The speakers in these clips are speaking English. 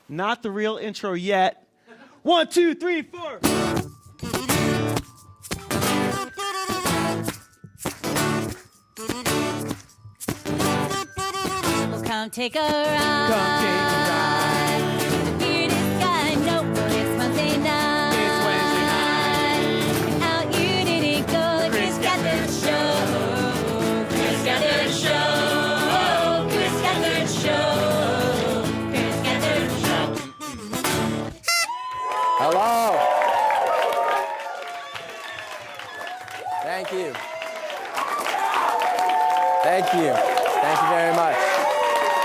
Not the real intro yet. 1, 2, 3, 4. Well, come take a ride. Come take a ride. The weirdest guy, no, it's Wednesday night. It's Wednesday night. And out you didn't go, the Chris Gethard Show. Chris Gethard Show. Chris Gethard Show. Chris Gethard Show. Hello. Thank you. Thank you. Thank you very much.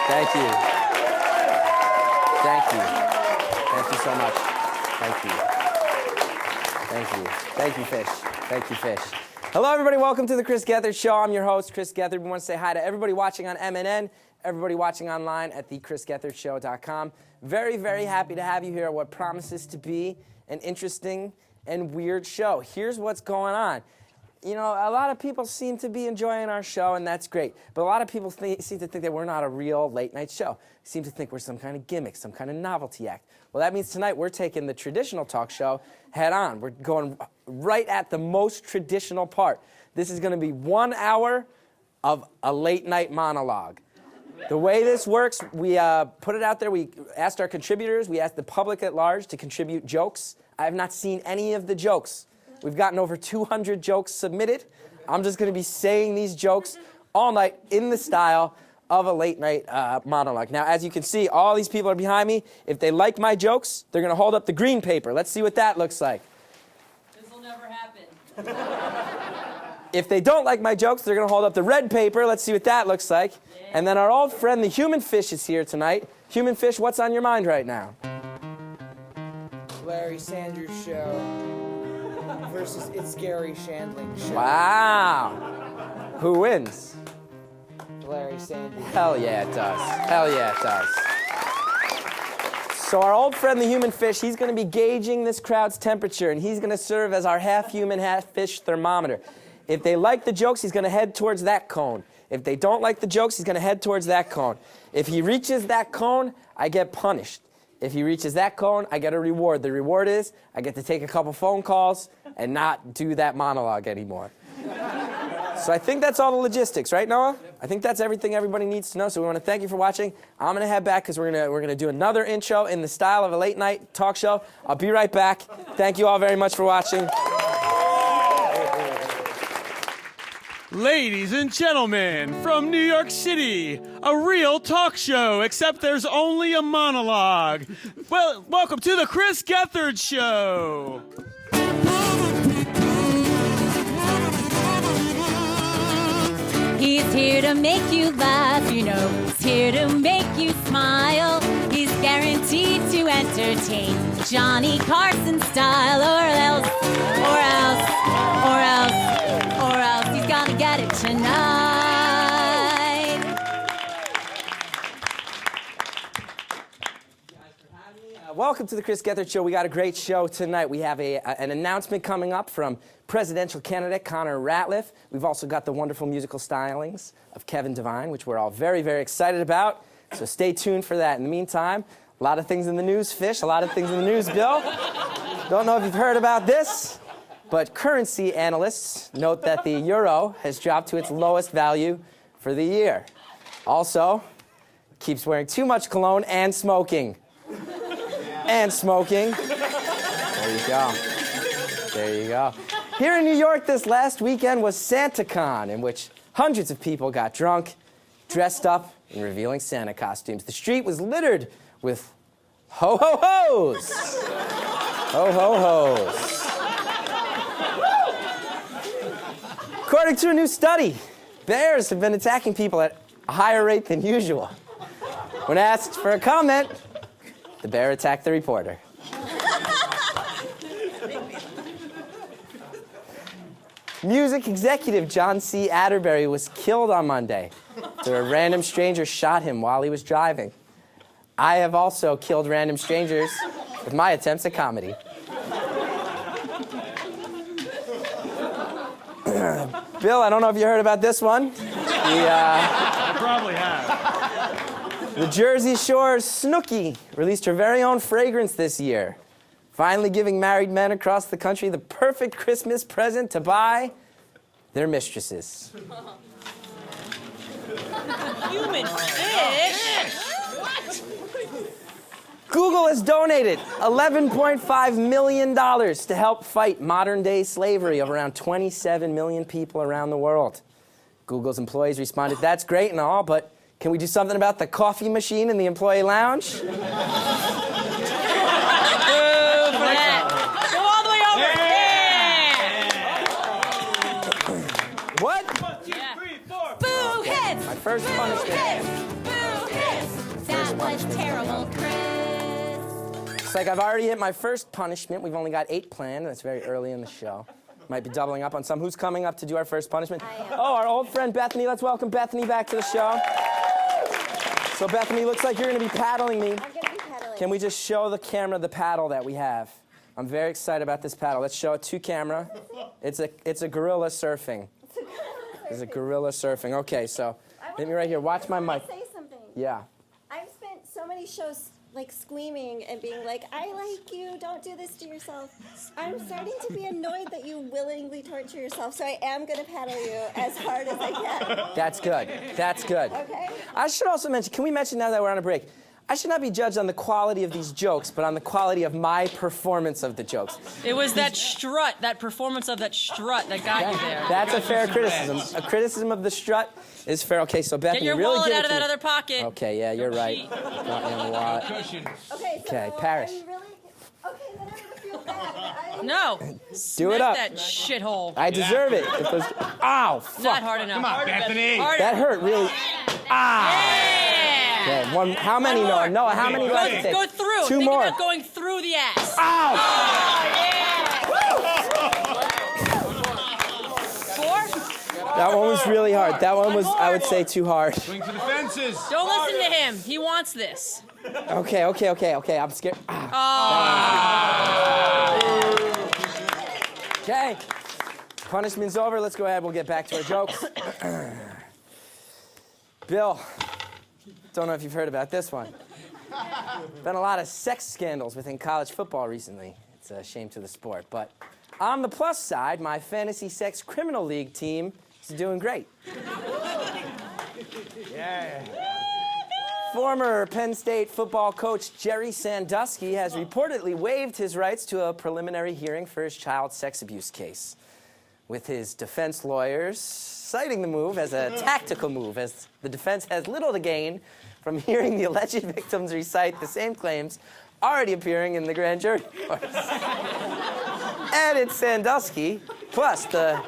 Thank you. Thank you. Thank you so much. Thank you. Thank you. Thank you, Fish. Thank you, Fish. Hello, everybody. Welcome to the Chris Gethard Show. I'm your host, Chris Gethard. We want to say hi to everybody watching on MNN, everybody watching online at thechrisgethardshow.com. Very, very happy to have you here at what promises to be an interesting and weird show. Here's what's going on. You know, a lot of people seem to be enjoying our show, and that's great. But a lot of people seem to think that we're not a real late-night show. Seem to think we're some kind of gimmick, some kind of novelty act. Well, that means tonight we're taking the traditional talk show head on. We're going right at the most traditional part. This is going to be 1 hour of a late-night monologue. The way this works, we put it out there. We asked our contributors. We asked the public at large to contribute jokes. I have not seen any of the jokes. We've gotten over 200 jokes submitted. I'm just going to be saying these jokes all night in the style of a late-night monologue. Now, as you can see, all these people are behind me. If they like my jokes, they're going to hold up the green paper. Let's see what that looks like. This will never happen. If they don't like my jokes, they're going to hold up the red paper. Let's see what that looks like. Yeah. And then our old friend, the Human Fish, is here tonight. Human Fish, what's on your mind right now? Larry Sanders Show versus It's Gary Shandling Show. Wow. Who wins? Larry Sanders. Hell yeah, it does. Hell yeah, it does. So our old friend, the Human Fish, he's going to be gauging this crowd's temperature, and he's going to serve as our half-human, half-fish thermometer. If they like the jokes, he's going to head towards that cone. If they don't like the jokes, he's going to head towards that cone. If he reaches that cone, I get punished. If he reaches that cone, I get a reward. The reward is I get to take a couple phone calls and not do that monologue anymore. So I think that's all the logistics, right, Noah? I think that's everything everybody needs to know. So we want to thank you for watching. I'm going to head back because we're gonna do another intro in the style of a late night talk show. I'll be right back. Thank you all very much for watching. Ladies and gentlemen, from New York City, a real talk show, except there's only a monologue. Well, welcome to the Chris Gethard Show. He's here to make you laugh, you know. He's here to make you smile. He's guaranteed to entertain Johnny Carson style, or else he's gonna get it tonight. Welcome to the Chris Gethard Show. We got a great show tonight. We have an announcement coming up from presidential candidate Connor Ratliff. We've also got the wonderful musical stylings of Kevin Devine, which we're all very, very excited about. So stay tuned for that. In the meantime, a lot of things in the news, Fish. A lot of things in the news, Bill. Don't know if you've heard about this, but currency analysts note that the euro has dropped to its lowest value for the year. Also, keeps wearing too much cologne and smoking. And smoking. There you go. There you go. Here in New York this last weekend was SantaCon, in which hundreds of people got drunk, dressed up in revealing Santa costumes. The street was littered with ho-ho-hos. Ho-ho-hos. According to a new study, bears have been attacking people at a higher rate than usual. When asked for a comment, the bear attacked the reporter. Music executive John C. Atterbury was killed on Monday after a random stranger shot him while he was driving. I have also killed random strangers with my attempts at comedy. Bill, I don't know if you heard about this one. I probably have. The Jersey Shore's Snooki released her very own fragrance this year, finally giving married men across the country the perfect Christmas present to buy their mistresses. Human fish? Google has donated $11.5 million to help fight modern-day slavery of around 27 million people around the world. Google's employees responded, "That's great and all, but can we do something about the coffee machine in the employee lounge?" Go all the way over. Yeah. What? 1, 2, 3, 4. Boo hits. My first Boo punishment. hits. Boo hits. That was terrible, Chris. It's like I've already hit my first punishment. We've only got 8 planned, and it's very early in the show. Might be doubling up on some. Who's coming up to do our first punishment? I am. Oh, our old friend Bethany. Let's welcome Bethany back to the show. So Bethany, looks like you're going to be paddling me. I'm going to be pedaling. Can we just show the camera the paddle that we have? I'm very excited about this paddle. Let's show it to camera. It's a gorilla surfing. It's a gorilla surfing. Okay, so hit me right here. Watch my mic. Say something. Yeah. I've spent so many shows like screaming and being like, I like you, don't do this to yourself. I'm starting to be annoyed that you willingly torture yourself, so I am going to paddle you as hard as I can. That's good. That's good. Okay? I should also mention, can we mention now that we're on a break, I should not be judged on the quality of these jokes, but on the quality of my performance of the jokes. It was that strut, that performance of that strut that got you there. That's a fair criticism. A criticism of the strut is fair. Okay, so Bethany, Get your really wallet give it out of to that me. other pocket. Okay, yeah, you're right. cheat. Not in the wallet. Okay, so Okay, Parrish. I'm really... Okay, then I'm going to feel bad. No. Do it Smack up. that shithole. I deserve it. If those- Ow, fuck. Not hard enough. Come on, Bethany. Harder. That hurt really. Ah. Yeah. Okay, one. How many, One Noah? more. Noah, how many left to take? Go through. 2 Think more. about going through the ass. Ow! 4? That one was really hard. That one was, I would say, too hard. Swing for the fences. Don't listen to him. He wants this. Okay. I'm scared. Ah. Okay. Punishment's over. Let's go ahead. We'll get back to our jokes. Bill, don't know if you've heard about this one. Been a lot of sex scandals within college football recently. It's a shame to the sport. But on the plus side, my fantasy sex criminal league team is doing great. Yeah. Former Penn State football coach Jerry Sandusky has reportedly waived his rights to a preliminary hearing for his child sex abuse case, with his defense lawyers citing the move as a tactical move, as the defense has little to gain from hearing the alleged victims recite the same claims already appearing in the grand jury reports. And it's Sandusky, plus the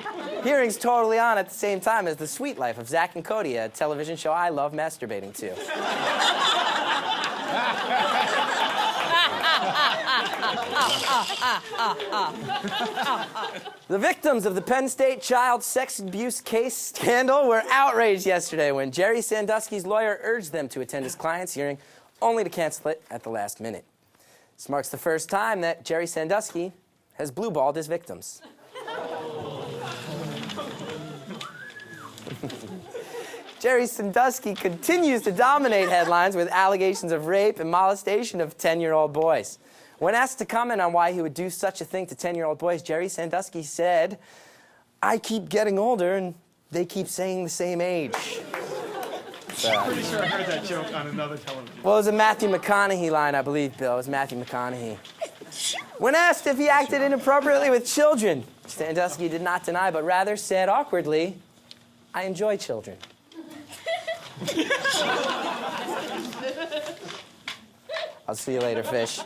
hearing's totally on at the same time as The Sweet Life of Zach and Cody, a television show I love masturbating to. The victims of the Penn State child sex abuse case scandal were outraged yesterday when Jerry Sandusky's lawyer urged them to attend his client's hearing, only to cancel it at the last minute. This marks the first time that Jerry Sandusky has blue-balled his victims. Jerry Sandusky continues to dominate headlines with allegations of rape and molestation of 10-year-old boys. When asked to comment on why he would do such a thing to 10-year-old boys, Jerry Sandusky said, "I keep getting older and they keep saying the same age." I'm pretty sure I heard that joke on another television. Well, it was a Matthew McConaughey line, I believe, Bill. It was Matthew McConaughey. When asked if he acted inappropriately with children, Sandusky did not deny, but rather said awkwardly, "I enjoy children." I'll see you later, fish.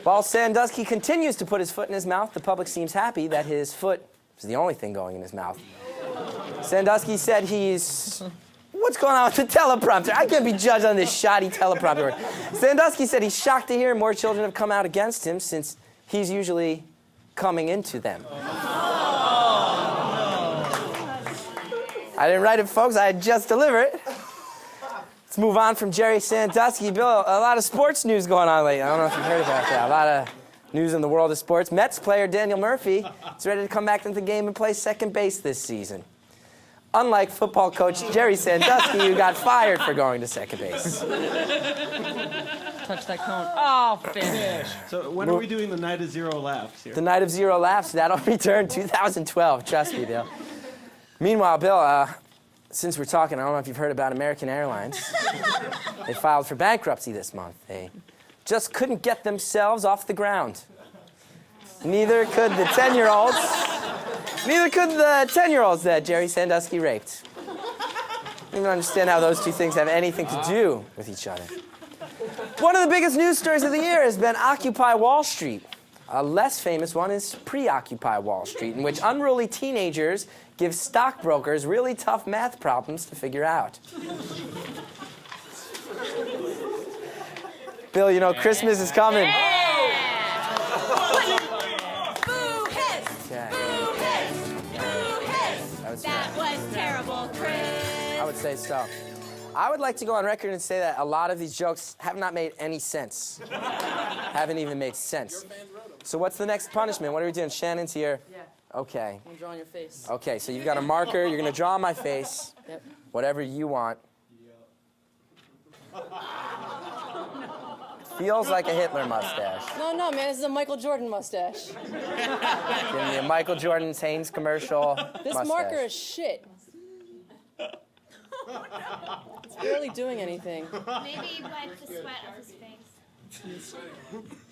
While Sandusky continues to put his foot in his mouth, the public seems happy that his foot is the only thing going in his mouth. Sandusky said he's... What's going on with the teleprompter? I can't be judged on this shoddy teleprompter. Sandusky said he's shocked to hear more children have come out against him since he's usually coming into them. I didn't write it, folks. I just delivered it. Let's move on from Jerry Sandusky. Bill, a lot of sports news going on lately. I don't know if you've heard about that. A lot of news in the world of sports. Mets player Daniel Murphy is ready to come back into the game and play second base this season. Unlike football coach Jerry Sandusky, who got fired for going to second base. Touch that cone. Oh, finish. So when are we doing the night of zero laughs here? The night of zero laughs, that'll return 2012. Trust me, Bill. Meanwhile, Bill, since we're talking, I don't know if you've heard about American Airlines. They filed for bankruptcy this month. They just couldn't get themselves off the ground. Neither could the 10-year-olds. Neither could the 10-year-olds that Jerry Sandusky raped. I don't even understand how those two things have anything to do with each other. One of the biggest news stories of the year has been Occupy Wall Street. A less famous one is Pre-Occupy Wall Street, in which unruly teenagers give stockbrokers really tough math problems to figure out. Bill, you know, Christmas is coming. Boo hiss! Okay. Boo hiss! Boo hiss! I would say That was terrible, Chris. I would say so. I would like to go on record and say that a lot of these jokes have not made any sense. Haven't even made sense. So what's the next punishment? What are we doing? Shannon's here. Yeah. Okay. I'm drawing your face. Okay, so you've got a marker. You're going to draw on my face. Yep. Whatever you want. Feels like a Hitler mustache. No, man, this is a Michael Jordan mustache. Give me a Michael Jordan's Hanes commercial This mustache. marker is shit. It's barely doing anything. Maybe wipe the sweat off his face.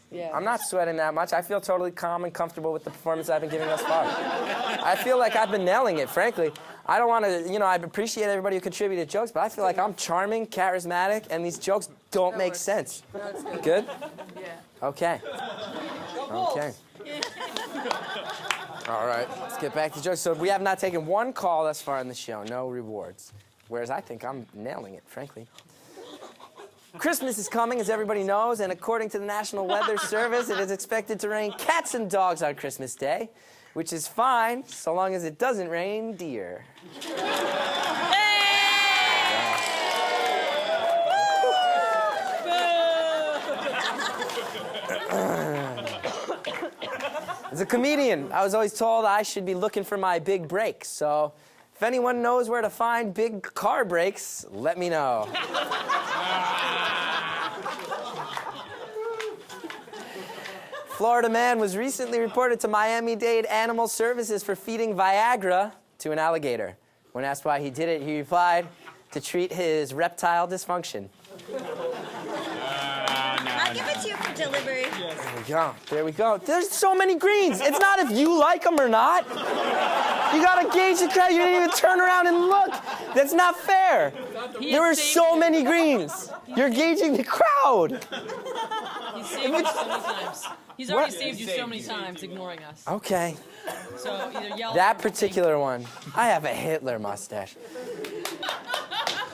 Yeah. I'm not sweating that much. I feel totally calm and comfortable with the performance I've been giving thus far. I feel like I've been nailing it, frankly. I don't want to, you know, I appreciate everybody who contributed jokes, but I feel like I'm charming, charismatic, and these jokes don't make sense. No, it's good. Good? Yeah. Okay. Okay. All right, let's get back to jokes. So we have not taken one call thus far in the show. No rewards. Whereas I think I'm nailing it, frankly. Christmas is coming, as everybody knows, and according to the National Weather Service, it is expected to rain cats and dogs on Christmas Day, which is fine so long as it doesn't rain deer. As a comedian, I was always told I should be looking for my big breaks, so if anyone knows where to find big car brakes, let me know. Florida man was recently reported to Miami-Dade Animal Services for feeding Viagra to an alligator. When asked why he did it, he replied, to treat his reptile dysfunction. I'll give it to you for delivery. There we go. There we go. There's so many greens. It's not if you like them or not. You gotta gauge the crowd. You didn't even turn around and look. That's not fair. There were so many greens. You're gauging the crowd. He's saved you so many times. He's already saved you so many times, ignoring us. Okay. So either yell. That particular one. I have a Hitler mustache.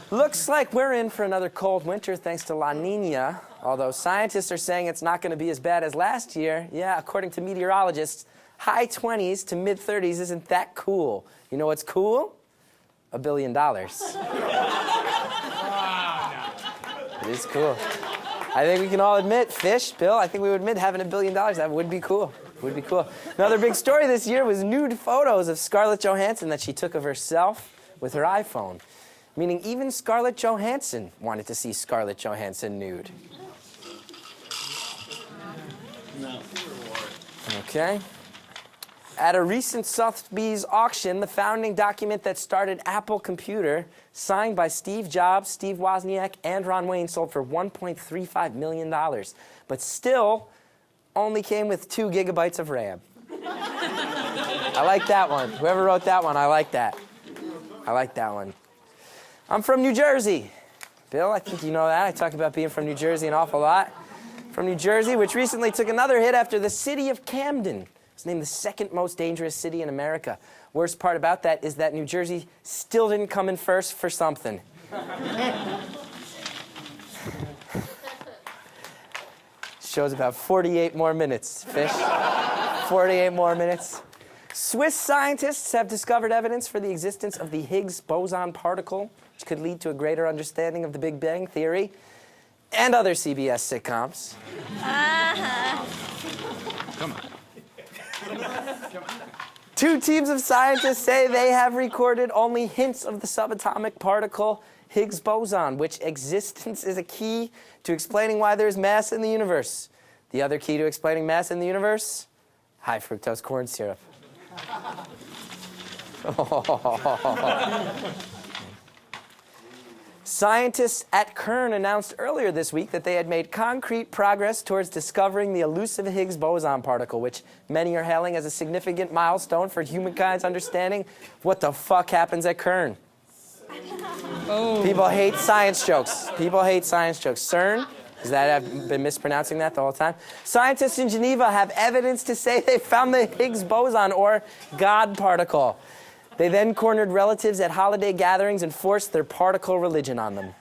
Looks like we're in for another cold winter thanks to La Nina. Although scientists are saying it's not going to be as bad as last year. Yeah, according to meteorologists, high 20s to mid 30s isn't that cool. You know what's cool? $1 billion. It is cool. I think we can all admit, Fish, Bill, I think we would admit having $1 billion, that would be cool. Would be cool. Another big story this year was nude photos of Scarlett Johansson that she took of herself with her iPhone. Meaning even Scarlett Johansson wanted to see Scarlett Johansson nude. No. Okay. At a recent Sotheby's auction, the founding document that started Apple Computer, signed by Steve Jobs, Steve Wozniak, and Ron Wayne, sold for $1.35 million, but still only came with 2 gigabytes of RAM. I like that one. Whoever wrote that one, I like that. I like that one. I'm from New Jersey. Bill, I think you know that. I talk about being from New Jersey an awful lot. From New Jersey, which recently took another hit after the city of Camden was named the 2nd most dangerous city in America. Worst part about that is that New Jersey still didn't come in first for something. Show's about 48 more minutes, Fish. 48 more minutes. Swiss scientists have discovered evidence for the existence of the Higgs boson particle, which could lead to a greater understanding of the Big Bang Theory and other CBS sitcoms. Come on. Two teams of scientists say they have recorded only hints of the subatomic particle Higgs boson, which existence is a key to explaining why there is mass in the universe. The other key to explaining mass in the universe? High fructose corn syrup. Scientists at CERN announced earlier this week that they had made concrete progress towards discovering the elusive Higgs boson particle, which many are hailing as a significant milestone for humankind's understanding of what the fuck happens at CERN. People hate science jokes. People hate science jokes. CERN, is that I've been mispronouncing that the whole time? Scientists in Geneva have evidence to say they found the Higgs boson, or God particle. They then cornered relatives at holiday gatherings and forced their particle religion on them.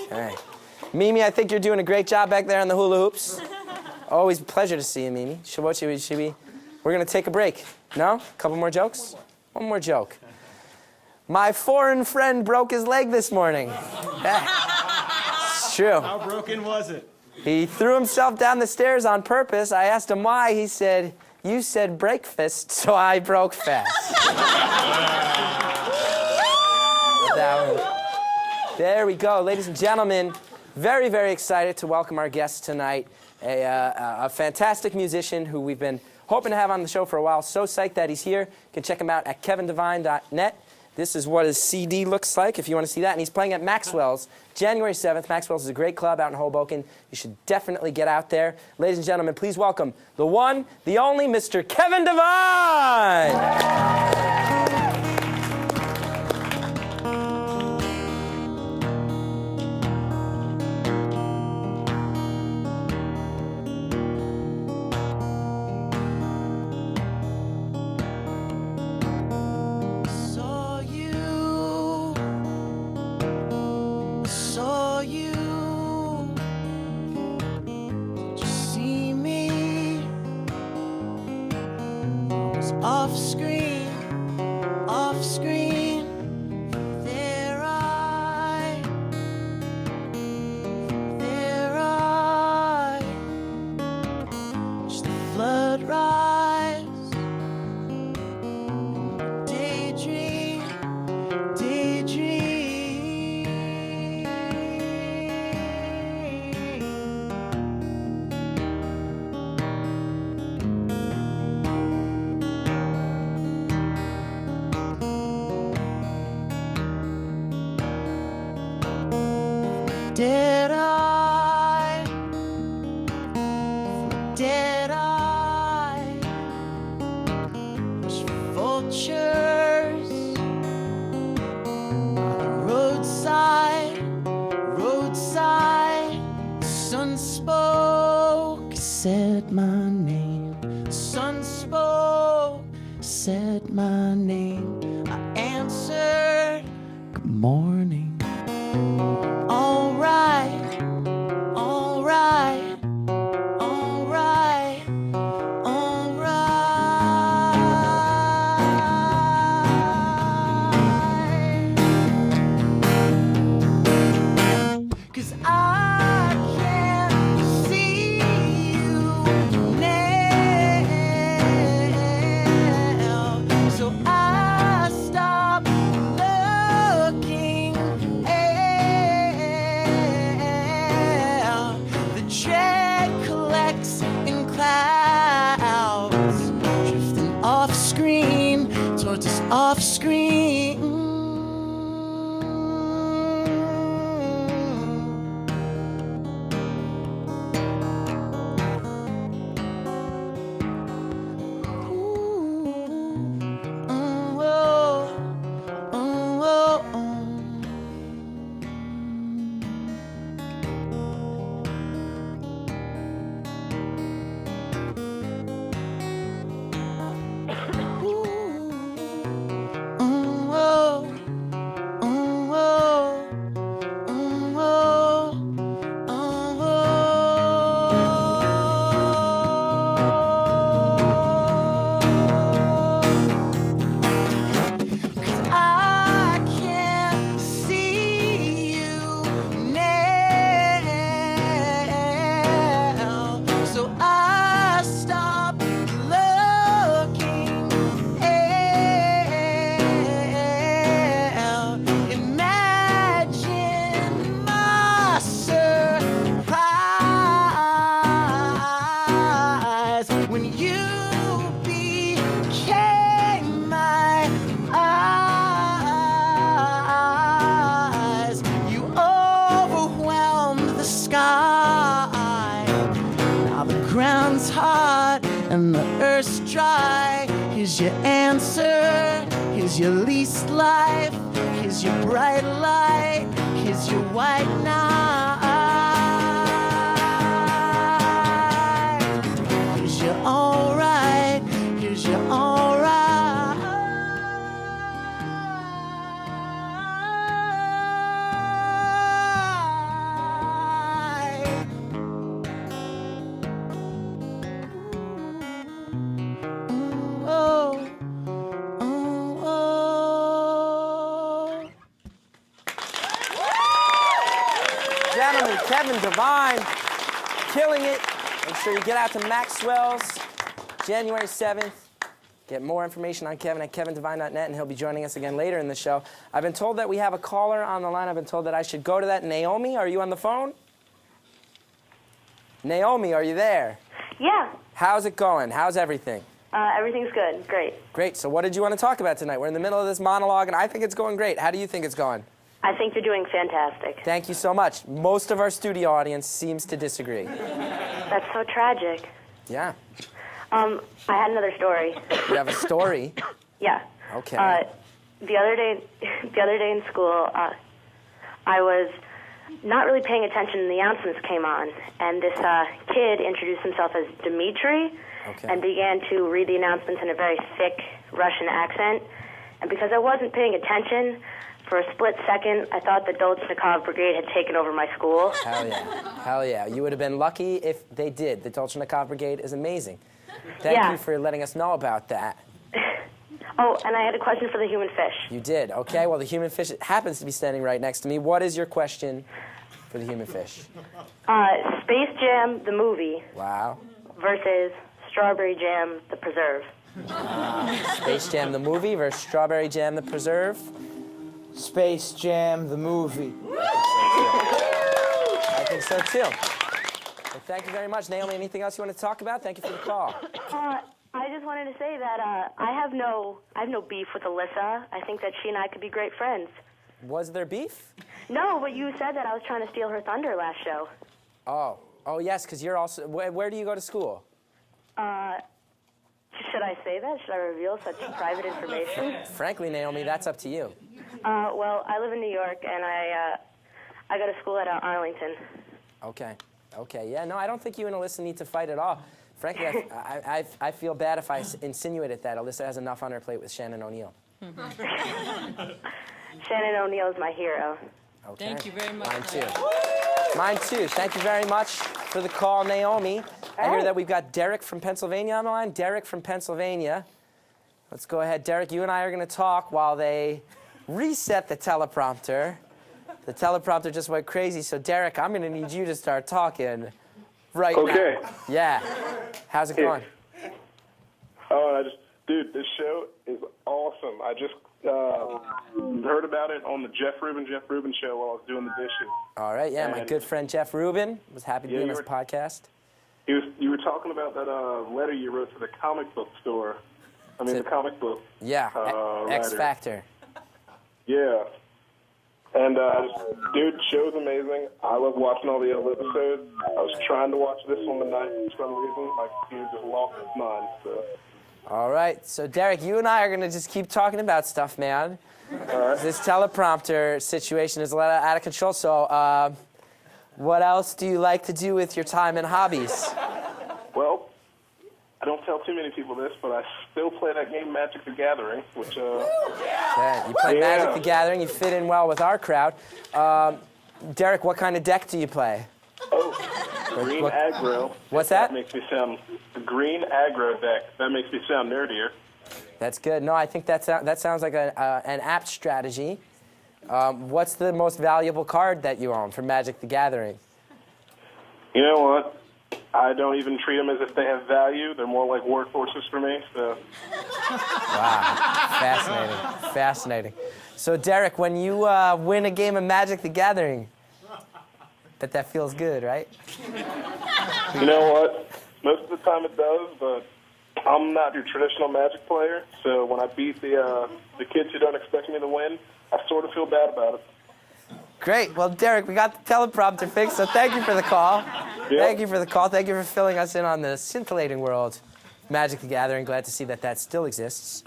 Okay. Mimi, I think you're doing a great job back there on the hula hoops. Always a pleasure to see you, Mimi. We're going to take a break. No? A couple more jokes? One more joke. My foreign friend broke his leg this morning. It's true. How broken was it? He threw himself down the stairs on purpose. I asked him why. He said, "You said breakfast, so I broke fast." There we go. Ladies and gentlemen, very, very excited to welcome our guest tonight, a fantastic musician who we've been hoping to have on the show for a while. So psyched that he's here. You can check him out at kevindevine.net. This is what his CD looks like if you want to see that. And he's playing at Maxwell's January 7th. Maxwell's is a great club out in Hoboken. You should definitely get out there. Ladies and gentlemen, please welcome the one, the only, Mr. Kevin Devine! Off screen, their eye, just the flood rise, daydream. Dead eye, watch vultures on the roadside. Sun spoke, said my name. Sun spoke, said my name. I answered, good morning. All right, all right, all right, all right. 'Cause I can't see you now, so I stop looking. The dread collects in clouds, drifting off screen towards us off screen. and the earth's dry. Here's your answer, here's your least life, here's your bright light, here's your white knight. Here's your alright, here's your alright. Oh, oh, oh. Gentlemen, Kevin Devine, killing it. Make sure you get out to Maxwell's January 7th. Get more information on Kevin at kevindevine.net, and he'll be joining us again later in the show. I've been told that we have a caller on the line. I've been told that I should go to that. Naomi, are you on the phone? Naomi, are you there? Yeah, How's it going? How's everything? everything's good. Great. Great. So what did you want to talk about tonight? We're in the middle of this monologue, and I think it's going great. How do you think it's going? I think you're doing fantastic. Thank you so much. Most of our studio audience seems to disagree. That's so tragic. Yeah. I had another story. You have a story? Yeah. Okay. The other day in school, I was not really paying attention, and the announcements came on, and this kid introduced himself as Dimitri, Okay. and began to read the announcements in a very thick Russian accent. And because I wasn't paying attention, for a split second, I thought the Dolchnikov Brigade had taken over my school. Hell yeah. Hell yeah. You would have been lucky if they did. The Dolchnikov Brigade is amazing. Thank Yeah. you for letting us know about that. Oh, and I had a question for the human fish. You did. Okay, well, the human fish happens to be standing right next to me. What is your question for the human fish? Space Jam, the movie, Wow. versus Strawberry Jam, the preserve. Space Jam the movie versus Strawberry Jam the preserve. Space Jam, the movie. I think so, too. Well, thank you very much. Naomi, anything else you want to talk about? Thank you for the call. I just wanted to say that I have no beef with Alyssa. I think that she and I could be great friends. Was there beef? No, but you said that I was trying to steal her thunder last show. Oh, yes, because you're also... Where do you go to school? Should I say that? Should I reveal such private information? Frankly, Naomi, that's up to you. Well, I live in New York, and I go to school at Arlington. Okay. Yeah, no, I don't think you and Alyssa need to fight at all. Frankly, I feel bad if I insinuated that Alyssa has enough on her plate with Shannon O'Neill. Shannon O'Neill is my hero. Okay. Thank you very much. Mine too. Mine too. Thank you very much for the call, Naomi. I hear that we've got Derek from Pennsylvania on the line. Derek from Pennsylvania. Let's go ahead. Derek, you and I are going to talk while they reset the teleprompter. The teleprompter just went crazy. So, Derek, I'm going to need you to start talking right Okay. now. Yeah. How's it going? Oh, dude, this show is awesome. I just heard about it on the Jeff Rubin show while I was doing the dishes. All right, yeah, my good friend Jeff Rubin was happy to be on this podcast. You were talking about that letter you wrote to the comic book store. The comic book. Yeah, X writer. Factor. Yeah. And, dude, show's amazing. I love watching all the other episodes. I was trying to watch this one tonight for some reason. My computer just lost its mind, so... All right, so Derek, you and I are going to just keep talking about stuff, man. All right. This teleprompter situation is a little out of control, so what else do you like to do with your time and hobbies? Well, I don't tell too many people this, but I still play that game Magic the Gathering, which, Yeah, you play Magic the Gathering, you fit in well with our crowd. Derek, what kind of deck do you play? Oh, green aggro. What's that? That makes me sound... The green aggro deck. That makes me sound nerdier. That's good. No, I think that sounds like an apt strategy. What's the most valuable card that you own for Magic the Gathering? You know what? I don't even treat them as if they have value. They're more like workhorses for me, so... Wow. Fascinating. So, Derek, when you win a game of Magic the Gathering, that feels good, right? You know what? Most of the time it does, but I'm not your traditional Magic player, so when I beat the kids who don't expect me to win, I sort of feel bad about it. Great. Well, Derek, we got the teleprompter fixed, so thank you for the call. Yeah. Thank you for the call. Thank you for filling us in on the scintillating world Magic the Gathering. Glad to see that that still exists.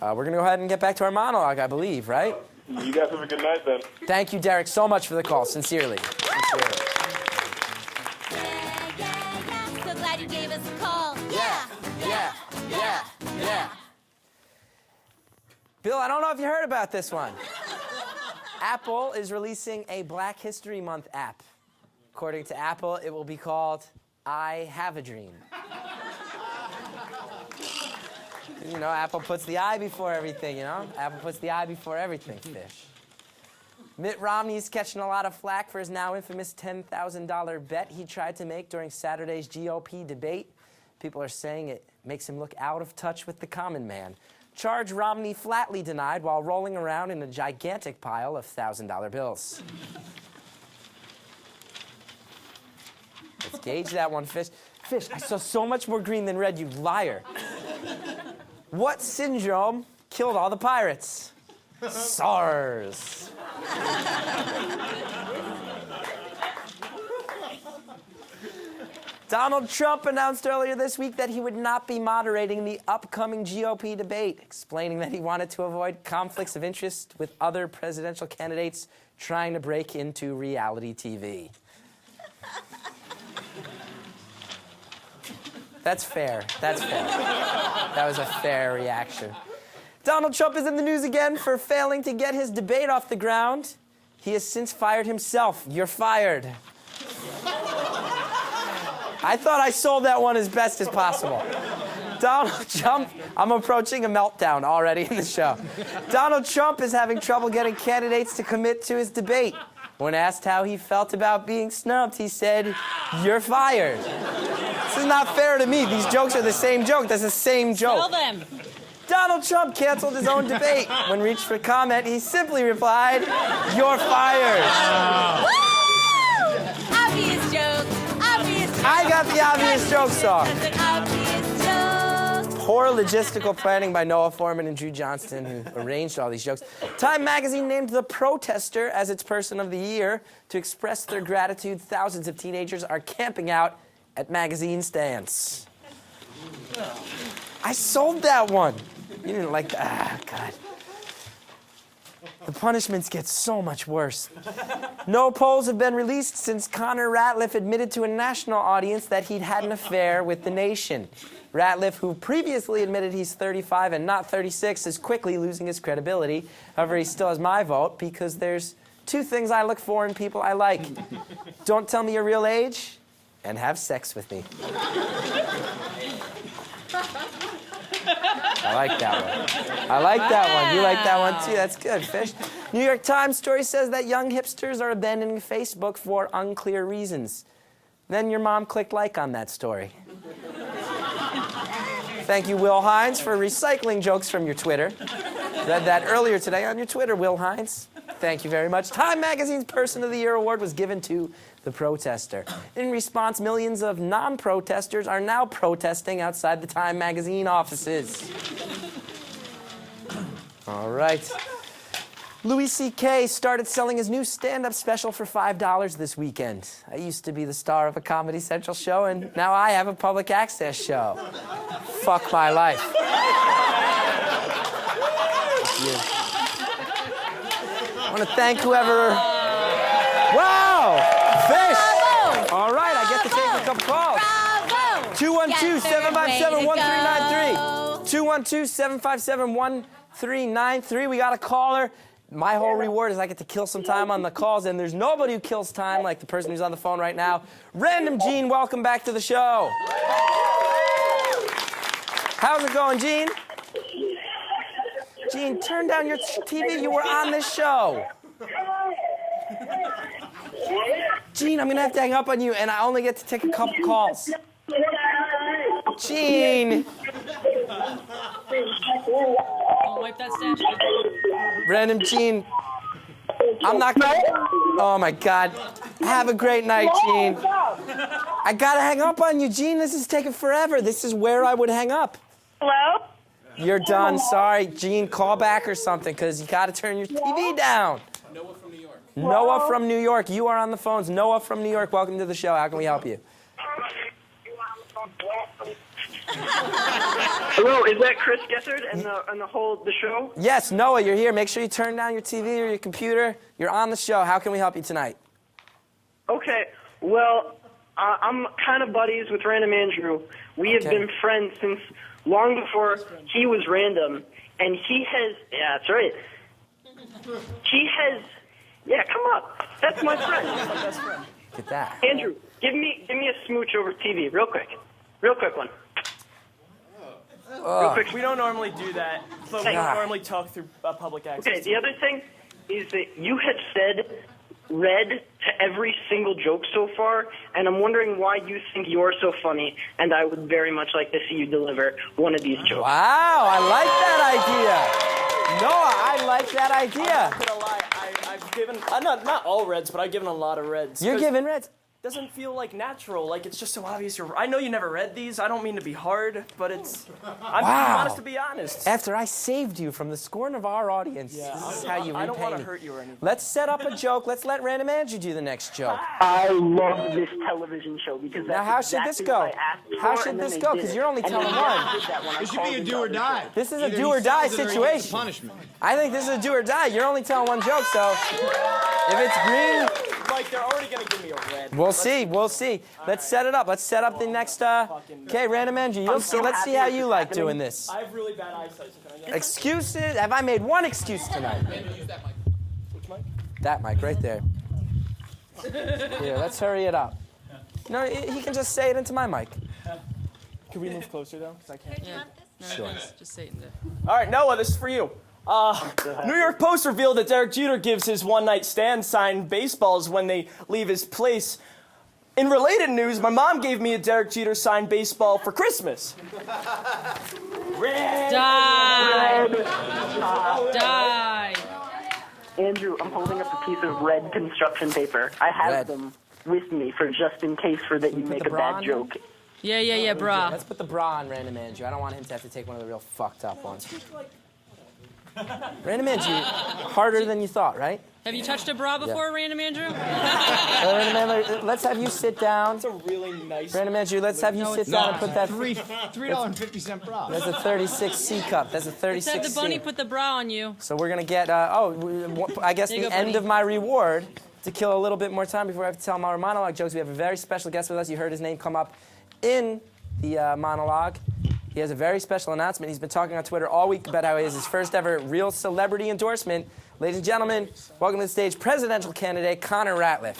We're going to go ahead and get back to our monologue, I believe, right? You guys have a good night, then. Thank you, Derek, so much for the call. Sincerely. So glad you gave us a call. Yeah. Bill, I don't know if you heard about this one. Apple is releasing a Black History Month app. According to Apple, it will be called I Have a Dream. You know, Apple puts the I before everything, you know? Apple puts the I before everything, Fish. Mitt Romney's catching a lot of flack for his now infamous $10,000 bet he tried to make during Saturday's GOP debate. People are saying it makes him look out of touch with the common man. Charge Romney flatly denied while rolling around in a gigantic pile of $1,000 bills. Let's gauge that one, Fish. Fish, I saw so much more green than red, you liar. What syndrome killed all the pirates? SARS. Donald Trump announced earlier this week that he would not be moderating the upcoming GOP debate, explaining that he wanted to avoid conflicts of interest with other presidential candidates trying to break into reality TV. That's fair. That's fair. That was a fair reaction. Donald Trump is in the news again for failing to get his debate off the ground. He has since fired himself. You're fired. I thought I sold that one as best as possible. Donald Trump, I'm approaching a meltdown already in the show. Donald Trump is having trouble getting candidates to commit to his debate. When asked how he felt about being snubbed, he said, "You're fired." This is not fair to me. These jokes are the same joke. That's the same joke. Tell them. Donald Trump canceled his own debate. When reached for comment, he simply replied, "You're fired." Obvious joke. Obvious joke. I got the obvious joke song. That's an obvious joke. Poor logistical planning by Noah Foreman and Drew Johnston, who arranged all these jokes. Time magazine named The Protester as its Person of the Year. To express their gratitude, thousands of teenagers are camping out at magazine stands. I sold that one. You didn't like that. God. The punishments get so much worse. No polls have been released since Connor Ratliff admitted to a national audience that he'd had an affair with the nation. Ratliff, who previously admitted he's 35 and not 36, is quickly losing his credibility. However, he still has my vote because there's two things I look for in people I like. Don't tell me your real age, and have sex with me. I like that one. I like that one. You like that one too. That's good, Fish. New York Times story says that young hipsters are abandoning Facebook for unclear reasons. Then your mom clicked like on that story. Thank you, Will Hines, for recycling jokes from your Twitter. Read that earlier today on your Twitter, Will Hines. Thank you very much. Time Magazine's Person of the Year award was given to The Protester. In response, millions of non-protesters are now protesting outside the Time Magazine offices. All right. Louis C.K. started selling his new stand-up special for $5 this weekend. I used to be the star of a Comedy Central show, and now I have a public access show. Fuck my life. I want to thank whoever... Wow! Fish! Bravo! All right, I get to take a couple calls. Bravo! 212-757-1393. 212-757-1393. We got a caller. My whole reward is I get to kill some time on the calls, and there's nobody who kills time like the person who's on the phone right now. Random Gene, welcome back to the show. How's it going, Gene? Gene, turn down your TV. You were on this show. Gene, I'm going to have to hang up on you, and I only get to take a couple calls. Gene. Don't wipe that statue. Random Gene. I'm not going to... Oh, my God. Have a great night, Gene. I got to hang up on you, Gene. This is taking forever. This is where I would hang up. Hello? You're done. Sorry, Gene. Call back or something, because you got to turn your TV down. Noah from New York. Noah from New York. You are on the phones. Noah from New York. Welcome to the show. How can we help you? Hello, is that Chris Gethard and the show? Yes, Noah, you're here. Make sure you turn down your TV or your computer. You're on the show. How can we help you tonight? Okay, well, I'm kind of buddies with Random Andrew. We have been friends since long before he was random, and he has, yeah, that's right. He has, yeah, come up. That's my friend. Get that. Andrew, give me a smooch over TV, real quick one. Real quick. We don't normally do that, but we don't normally talk through public access. Okay, the other thing is that you had said red to every single joke so far, and I'm wondering why you think you're so funny, and I would very much like to see you deliver one of these jokes. Wow, I like that idea. Noah, I like that idea. I'm not gonna lie, I've given, not all reds, but I've given a lot of reds. You're giving reds? Doesn't feel like natural, like it's just so obvious I know you never read these, I don't mean to be hard, but I'm being honest to be honest. After I saved you from the scorn of our audience, this is how you repay me. I don't want to hurt you or anything. Let's set up a joke. Let's let Random Andrew do the next joke. I love this television show because that's now, how should this go? How should this go? Because you're only telling one. It should be a do or die. This is a do or die situation. I think this is a do or die. You're only telling one joke, so if it's green, like they're already gonna give me a red. We'll see. Let's set it up. Let's set up the next. Okay, Random Andrew, you'll see. Let's see how you like doing this. I have really bad eyesight. Excuses? Have I made one excuse tonight? Which mic? That mic right there. Here, let's hurry it up. No, he can just say it into my mic. Can we move closer though? Because I can't. Yeah. Sure. Just say it in there. All right, Noah, this is for you. New York Post revealed that Derek Jeter gives his one-night stand signed baseballs when they leave his place. In related news, my mom gave me a Derek Jeter signed baseball for Christmas. Red. Die. Andrew, I'm holding up a piece of red construction paper. I have them with me for just in case for that you make a bad joke. Yeah, brah. Let's put the bra on Random Andrew. I don't want him to have to take one of the real fucked up ones. Random Andrew, harder than you thought, right? Have you touched a bra before, Random Andrew? Random Andrew, let's have you sit down. It's a really nice. Random Andrew, let's have you sit down and put that. $3.50 bra. That's a 36C cup. That's a 36C. Said the bunny put the bra on you. So we're gonna get. I guess the end of my reward to kill a little bit more time before I have to tell our monologue jokes. We have a very special guest with us. You heard his name come up in the monologue. He has a very special announcement. He's been talking on Twitter all week about how he has his first ever real celebrity endorsement. Ladies and gentlemen, welcome to the stage, presidential candidate Connor Ratliff.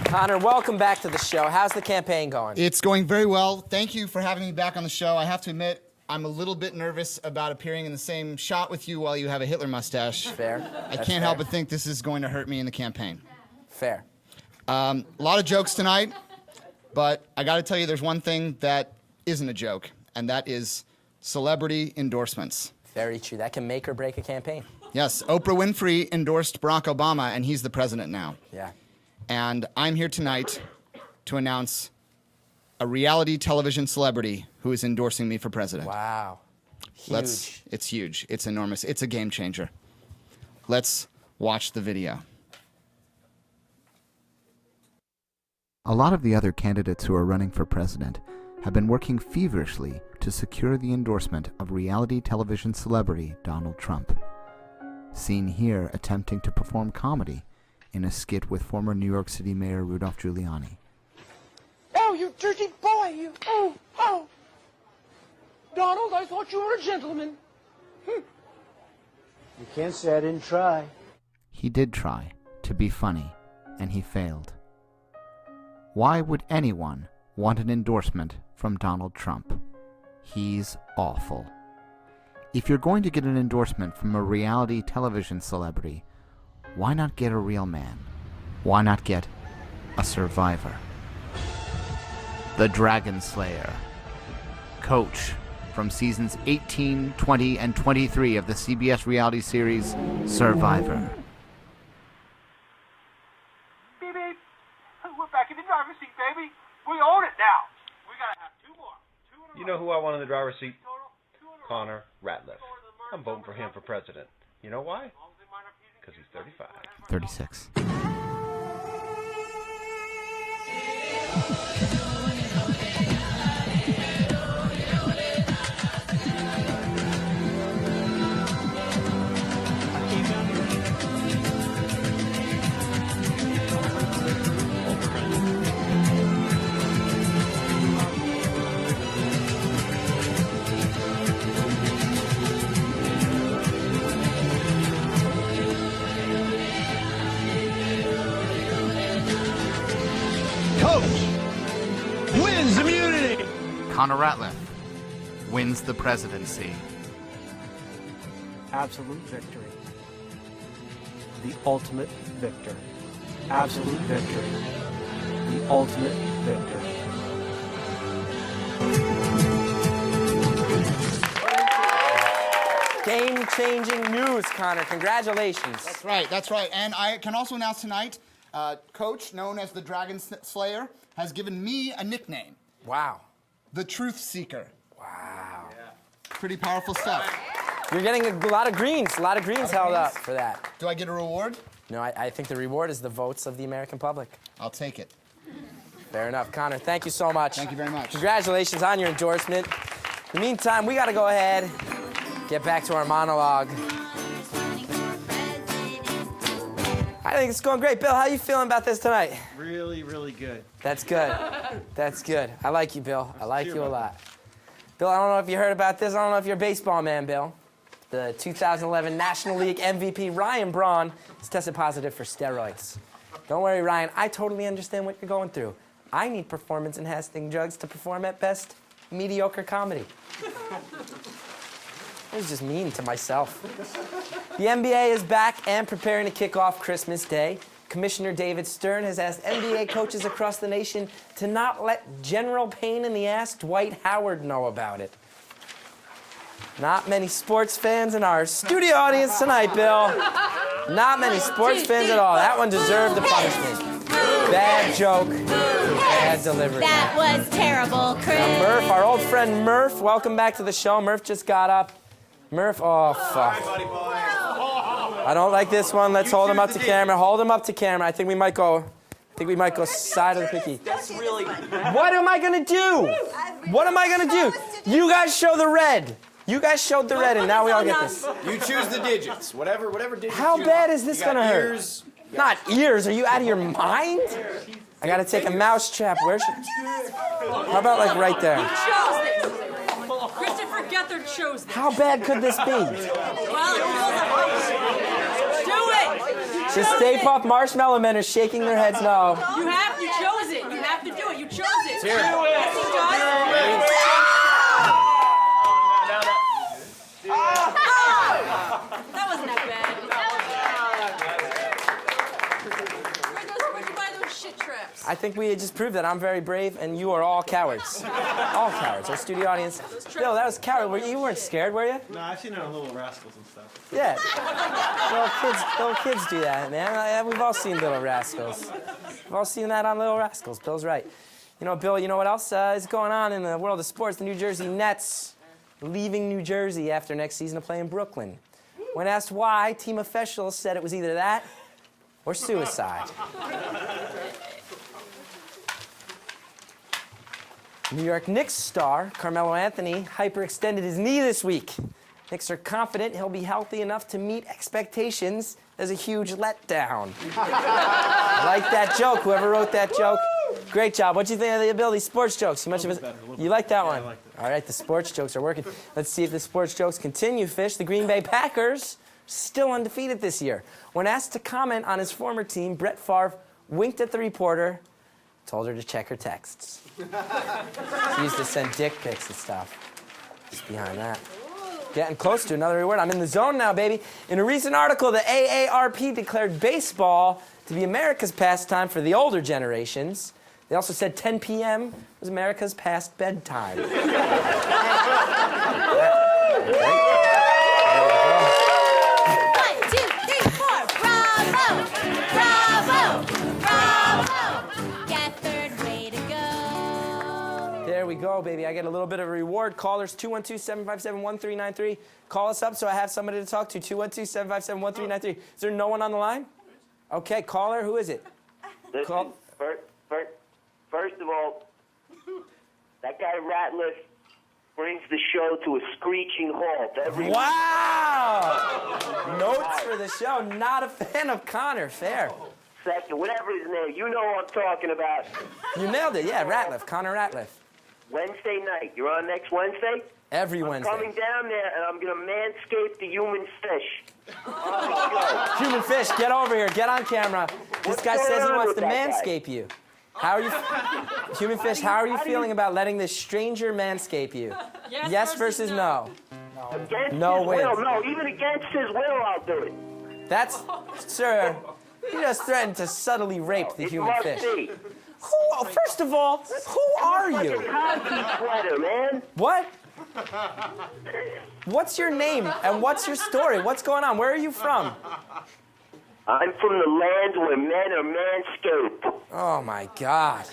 Connor, welcome back to the show. How's the campaign going? It's going very well. Thank you for having me back on the show. I have to admit, I'm a little bit nervous about appearing in the same shot with you while you have a Hitler mustache. Fair. I can't help but think this is going to hurt me in the campaign. Fair. A lot of jokes tonight, but I got to tell you there's one thing that isn't a joke, and that is celebrity endorsements. Very true. That can make or break a campaign. Yes. Oprah Winfrey endorsed Barack Obama, and he's the president now. Yeah. And I'm here tonight to announce a reality television celebrity who is endorsing me for president. Wow. Huge. It's huge. It's enormous. It's a game changer. Let's watch the video. A lot of the other candidates who are running for president have been working feverishly to secure the endorsement of reality television celebrity Donald Trump. Seen here attempting to perform comedy in a skit with former New York City Mayor Rudolph Giuliani. Oh, you dirty boy, you. Oh. Donald, I thought you were a gentleman. You can't say I didn't try. He did try to be funny, and he failed. Why would anyone want an endorsement from Donald Trump? He's awful. If you're going to get an endorsement from a reality television celebrity, why not get a real man? Why not get a survivor? The Dragon Slayer, Coach from seasons 18, 20, and 23 of the CBS reality series Survivor. Beep, beep. We're back in the driver's seat, baby. We own it now. We gotta have two more. You know who I want in the driver's seat? Connor Ratliff. I'm voting for him for president. You know why? because he's 35. 36. Wins immunity. Connor Ratliff wins the presidency. Absolute victory. The ultimate victor. Absolute victory. The ultimate victor. Game-changing news, Connor. Congratulations. That's right, that's right. And I can also announce tonight, Coach, known as the Dragon Slayer, has given me a nickname. Wow. The Truth Seeker. Wow. Pretty powerful stuff. You're getting a lot of greens held up for that. Do I get a reward? No, I think the reward is the votes of the American public. I'll take it. Fair enough. Connor, thank you so much. Thank you very much. Congratulations on your endorsement. In the meantime, we got to go ahead, get back to our monologue. I think it's going great. Bill, how are you feeling about this tonight? Really, really good. That's good. That's good. I like you, Bill. I like you a lot. Bill, I don't know if you heard about this. I don't know if you're a baseball man, Bill. The 2011 National League MVP, Ryan Braun, is tested positive for steroids. Don't worry, Ryan. I totally understand what you're going through. I need performance-enhancing drugs to perform at best mediocre comedy. I was just mean to myself. The NBA is back and preparing to kick off Christmas Day. Commissioner David Stern has asked NBA coaches across the nation to not let general pain in the ass Dwight Howard know about it. Not many sports fans in our studio audience tonight, Bill. Not many sports fans at all. That one deserved the punishment. Bad joke, bad delivery. That was terrible, Chris. Now, Murph, our old friend Murph, welcome back to the show. Murph just got up. Murph, oh, fuck. I don't like this one. Let's hold him up to camera. Hold him up to camera. I think we might go side of the picky. That's really... What am I going to do? What am I going to do? You guys show the red. You guys showed the red, and now we all get this. You choose the digits. Whatever digits How you bad want. is this You got going to hurt? ears. Not ears. Are you out of your mind? I got to take a mouse trap. Where should... How about, like, right there? You chose this. Christopher Gethard chose this. How bad could this be? Well, do it. The Stay Puft Marshmallow Men are shaking their heads no. You chose it. You have to do it. You chose it. Here. Yes, he does. That wasn't that bad. Where'd you buy those shit traps? I think we just proved that I'm very brave, and you are all cowards. All cowards. Our studio audience. Bill, that was coward. You weren't scared, were you? No, I've seen it on Little Rascals and stuff. Yeah. Little kids do that, man. We've all seen Little Rascals. We've all seen that on Little Rascals. Bill's right. You know, Bill, you know what else is going on in the world of sports? The New Jersey Nets leaving New Jersey after next season to play in Brooklyn. When asked why, team officials said it was either that or suicide. New York Knicks star Carmelo Anthony hyperextended his knee this week. Knicks are confident he'll be healthy enough to meet expectations. There's a huge letdown. I like that joke. Whoever wrote that joke, great job. What'd you think of the ability sports jokes? You like that one? I liked it. All right, the sports jokes are working. Let's see if the sports jokes continue, Fish. The Green Bay Packers still undefeated this year. When asked to comment on his former team, Brett Favre winked at the reporter, told her to check her texts. She used to send dick pics and stuff. Just behind that. Getting close to another reward. I'm in the zone now, baby. In a recent article, the AARP declared baseball to be America's pastime for the older generations. They also said 10 p.m. was America's past bedtime. Gethard, way to go. There we go, baby. baby. I get a little bit of a reward. Callers 212-757-1393. Call us up so I have somebody to talk to. 212-757-1393. Is there no one on the line? Okay, caller, who is it? Listen, first of all, that guy Ratliff brings the show to a screeching halt every Wow! Notes for the show. Not a fan of Connor. Fair. second, whatever his name. You know what I'm talking about. You nailed it. Yeah, Ratliff. Connor Ratliff. Wednesday night. You're on next Wednesday? Every I'm Wednesday. coming down there, and I'm going to manscape the human fish. Human fish, get over here. Get on camera. This guy going says he on wants with to that guy? manscape you. How are you, Human fish? How are you feeling about letting this stranger manscape you? Yes versus no. Against No his wins. will. No, even against his will, I'll do it. That's, sir. You just threatened to subtly rape the human must fish. be. Who? First of all, who are you? Like a Cosby sweater, man. What? What's your name and what's your story? What's going on? Where are you from? I'm from the land where men are manscaped. Oh my God.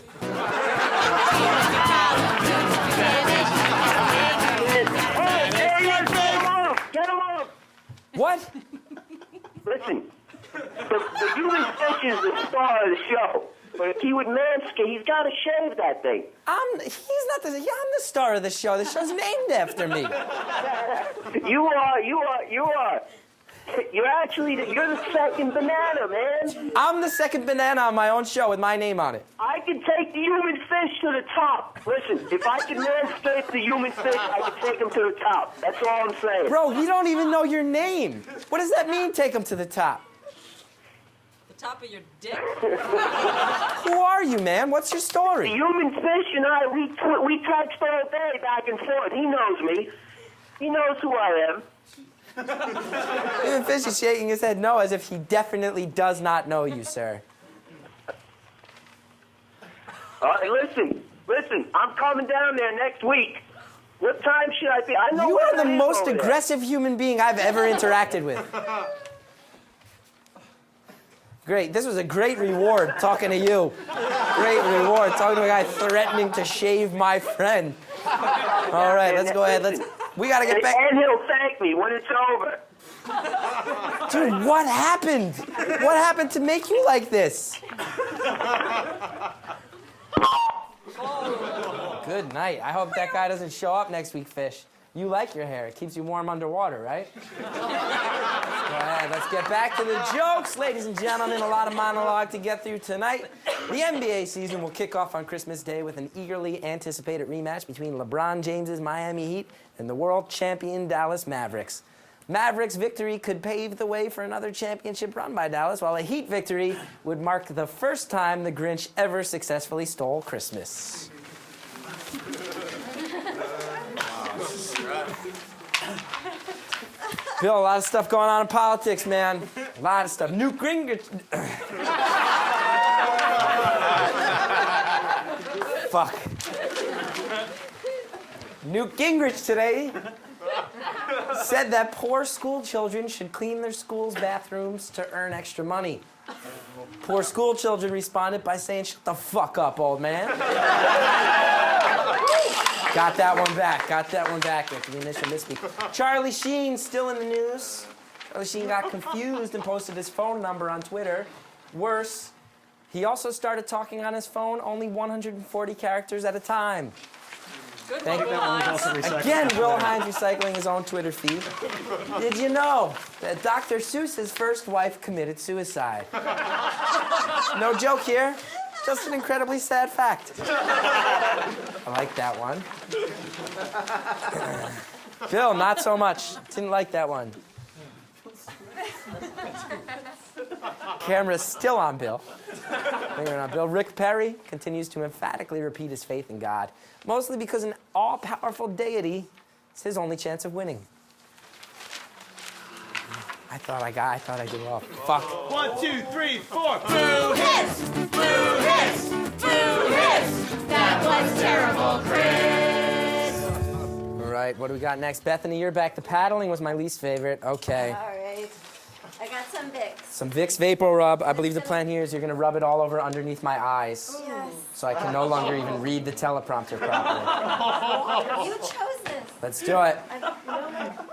Get him off! What? Listen, the human fish is the star of the show. But if he would manscape, he's got to shave that thing. I'm the star of the show. The show's named after me. You are. You're the second banana, man. I'm the second banana on my own show with my name on it. I can take the human fish to the top. Listen, if I can manscape the human fish, I can take him to the top. That's all I'm saying. Bro, we don't even know your name. What does that mean, take him to the top? The top of your dick. Who are you, man? What's your story? The human fish and I, we text all day back and forth. He knows me. He knows who I am. Human fish is shaking his head no, as if he definitely does not know you, sir. All right, listen. I'm coming down there next week. What time should I be? I know You where are the it is most over there. aggressive human being I've ever interacted with. Great. This was a great reward talking to you. Great reward talking to a guy threatening to shave my friend. All right, let's go ahead. We got to get back. And he'll thank me when it's over. Dude, what happened? What happened to make you like this? Good night. I hope that guy doesn't show up next week, Fish. You like your hair. It keeps you warm underwater, right? Let's go ahead. Let's get back to the jokes. Ladies and gentlemen, a lot of monologue to get through tonight. The NBA season will kick off on Christmas Day with an eagerly anticipated rematch between LeBron James's Miami Heat and the world champion Dallas Mavericks. Mavericks' victory could pave the way for another championship run by Dallas, while a Heat victory would mark the first time the Grinch ever successfully stole Christmas. Bill, a lot of stuff going on in politics, man. A lot of stuff. Newt Gingrich. Fuck. Newt Gingrich today said that poor school children should clean their school's bathrooms to earn extra money. Poor school children responded by saying, "Shut the fuck up, old man." Got that one back. Got that one back after the initial misspeak. Charlie Sheen still in the news. Charlie Sheen got confused and posted his phone number on Twitter. Worse, he also started talking on his phone only 140 characters at a time. Good Thank Will you. Hines. Again, Will Hines recycling his own Twitter feed. Did you know that Dr. Seuss's first wife committed suicide? No joke here. Just an incredibly sad fact. I like that one. Bill, not so much. Didn't like that one. Camera's still on Bill. Finger on Bill. Rick Perry continues to emphatically repeat his faith in God, mostly because an all-powerful deity is his only chance of winning. I thought I did well. Fuck. 1, 2, 3, 4. Boo hiss! Boo hiss! Boo hiss! That was terrible, Chris! All right, what do we got next? Bethany, you're back. The paddling was my least favorite. Okay. All right. I got some Vicks. Some Vicks Vapor Rub. I believe the plan here is you're going to rub it all over underneath my eyes. Yes. so I can no longer even read the teleprompter properly. You chose this. Let's do it.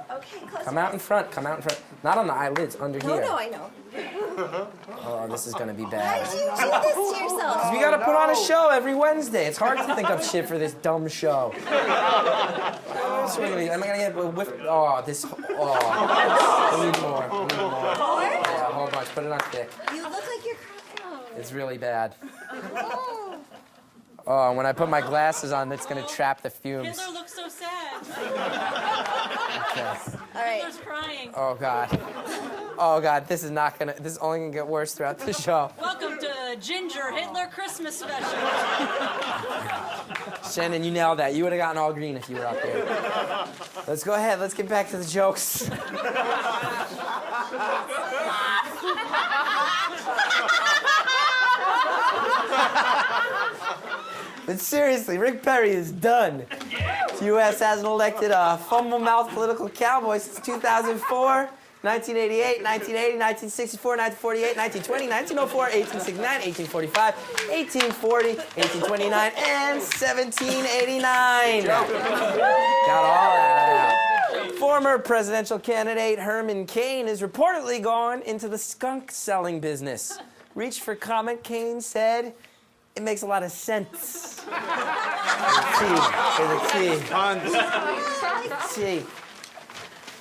Okay, close Come your out in front. Come out in front. Not on the eyelids, under No, here. no, I know. Oh, this is gonna be Why bad. did you do this to yourself? 'Cause we gotta put on a show every Wednesday. It's hard to think up shit for this dumb show. So am I gonna get whipped? Oh, this. Oh, we need more. We need more. Yeah, a whole bunch. Put it on thick. You look like you're crying. It's really bad. Oh, and when I put my glasses on, it's gonna trap the fumes. Hitler looks so sad. Okay. All right. Hitler's crying. Oh God. Oh God, this is not gonna. This is only gonna get worse throughout the show. Welcome to Ginger Hitler Christmas special. Shannon, you nailed that. You would have gotten all green if you were up there. Let's go ahead. Let's get back to the jokes. But seriously, Rick Perry is done. The U.S. hasn't elected a fumble-mouthed political cowboy since 2004, 1988, 1980, 1964, 1948, 1920, 1904, 1869, 1845, 1840, 1829, and 1789. Got all that out. Former presidential candidate Herman Cain is reportedly gone into the skunk selling business. Reached for comment, Cain said, "It makes a lot of sense."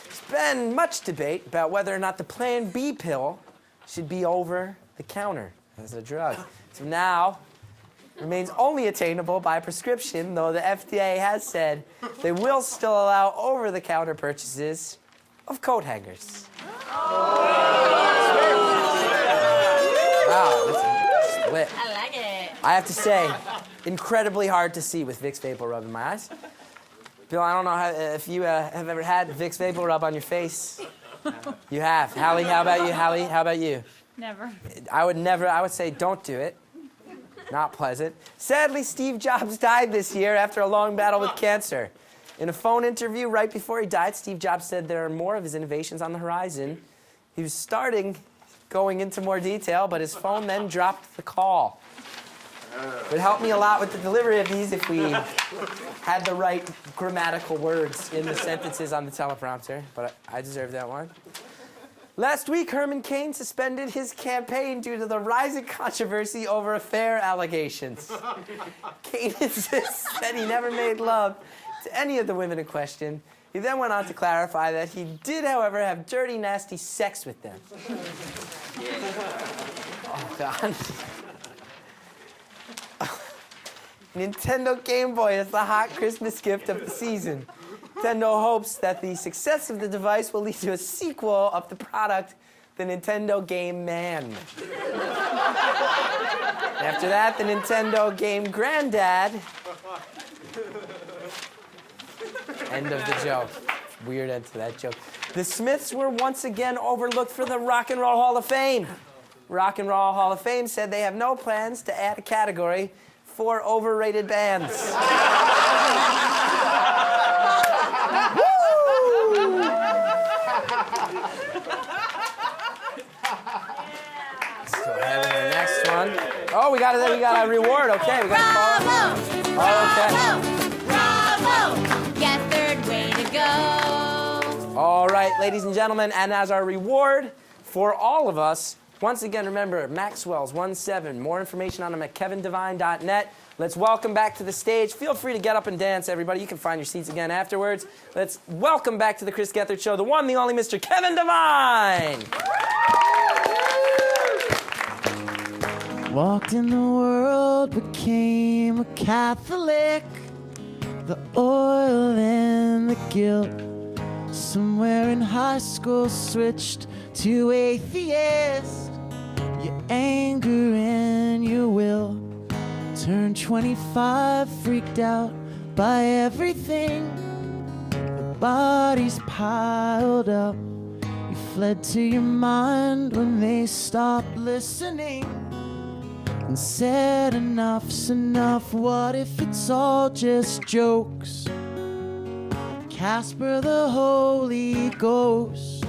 There's been much debate about whether or not the Plan B pill should be over the counter as a drug. So now, it remains only attainable by prescription, though the FDA has said they will still allow over-the-counter purchases of coat hangers. Wow, this is split. I like it. I have to say, incredibly hard to see with Vicks Vapor Rub in my eyes. Bill, I don't know if you have ever had Vicks Vapor Rub on your face. You have. Hallie, how about you? Hallie, how about you? Never. I would say don't do it. Not pleasant. Sadly, Steve Jobs died this year after a long battle with cancer. In a phone interview right before he died, Steve Jobs said there are more of his innovations on the horizon. He was going into more detail, but his phone then dropped the call. It would help me a lot with the delivery of these if we had the right grammatical words in the sentences on the teleprompter, but I deserve that one. Last week, Herman Cain suspended his campaign due to the rising controversy over affair allegations. Cain insists that he never made love to any of the women in question. He then went on to clarify that he did, however, have dirty, nasty sex with them. Oh, God. Nintendo Game Boy is the hot Christmas gift of the season. Nintendo hopes that the success of the device will lead to a sequel of the product, the Nintendo Game Man. After that, the Nintendo Game Granddad. End of the joke. Weird end to that joke. The Smiths were once again overlooked for the Rock and Roll Hall of Fame. Rock and Roll Hall of Fame said they have no plans to add a category for overrated bands. Let's go ahead with our next one. Oh, we got a reward. Okay, we got a call. Bravo! Gethard, way to go! All right, ladies and gentlemen, and as our reward for all of us, once again, remember, Maxwell's 17. More information on him at KevinDevine.net. Let's welcome back to the stage. Feel free to get up and dance, everybody. You can find your seats again afterwards. Let's welcome back to the Chris Gethard Show, the one, the only Mr. Kevin Devine. Walked in the world, became a Catholic. The oil and the guilt. Somewhere in high school, switched to atheist. Your anger and your will. Turned 25, freaked out by everything. The bodies piled up. You fled to your mind when they stopped listening. And said enough's enough, what if it's all just jokes? Casper the Holy Ghost.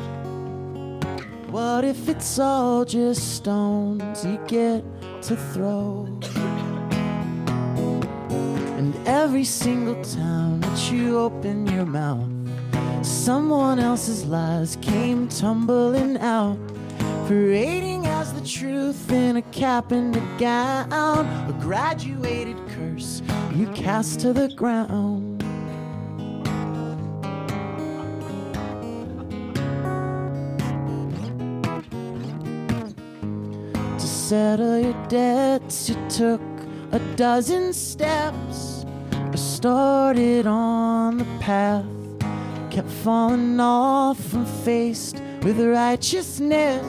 What if it's all just stones you get to throw? every single time that you open your mouth, someone else's lies came tumbling out, parading as the truth in a cap and a gown, a graduated curse you cast to the ground. To settle your debts, you took a dozen steps, or started on the path, kept falling off and faced with righteousness.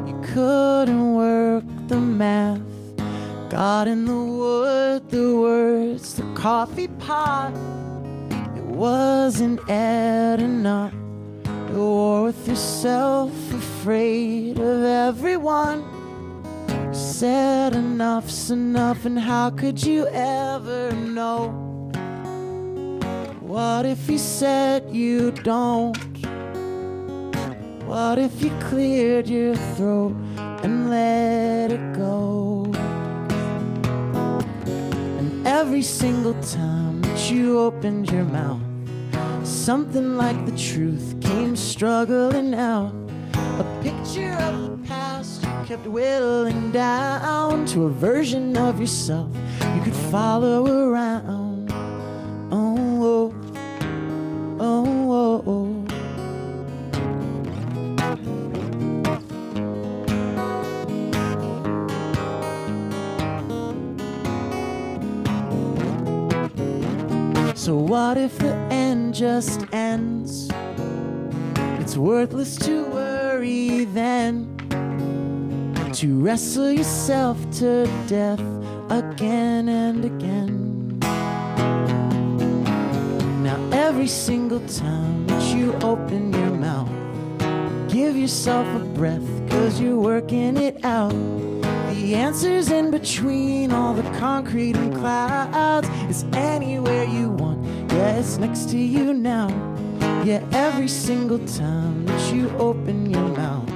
You couldn't work the math. God in the wood, the words, the coffee pot, it wasn't adding up. You war with yourself, afraid of everyone. You said enough's enough, and how could you ever know? What if you said you don't? What if you cleared your throat and let it go? And every single time that you opened your mouth, something like the truth came struggling out. A picture of the past you kept whittling down to a version of yourself you could follow around. Oh, oh, oh, oh, oh. So what if the end just ends? It's worthless to worry then, to wrestle yourself to death again and again. Now every single time that you open your mouth, give yourself a breath, 'cause you're working it out. The answer's in between all the concrete and clouds. It's anywhere you want, yeah, it's next to you now. Yeah, every single time that you open your mouth,